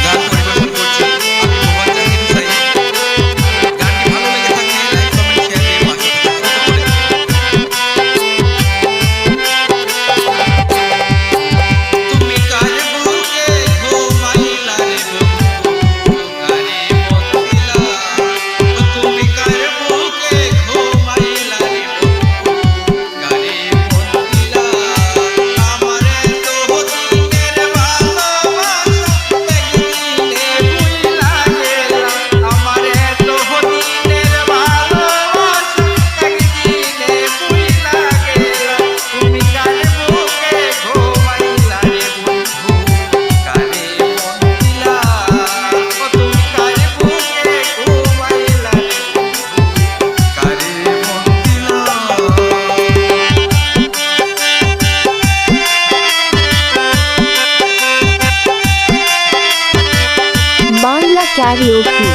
গান পরিবেশন করছি আমি মোহাম্মদ জাকির হুসাইন। গানটি ভালো লেগে থাকলে লাইক কমেন্ট শেয়ার দিয়ে পাশে থাকার তুমি কার বুকে ঘুমাইলা রে বন্ধু কারে মন দিলা তুমি কার বুকে ঘুমাইলা রে বন্ধু কারে মন দিলা আমারে তো দিনের ভালোবাসা একদিনে ভুইলা গেলা আমারে তো দিনের ভালোবাসা একদিনে ভুইলা গেলা তুমি কার বুকে ঘুমাইলা রে বন্ধু কারে মন দিলা তুমি কার বুকে ঘুমাইলা রে বন্ধু কারে মন দিলা। বাংলা ক্যারিওকি।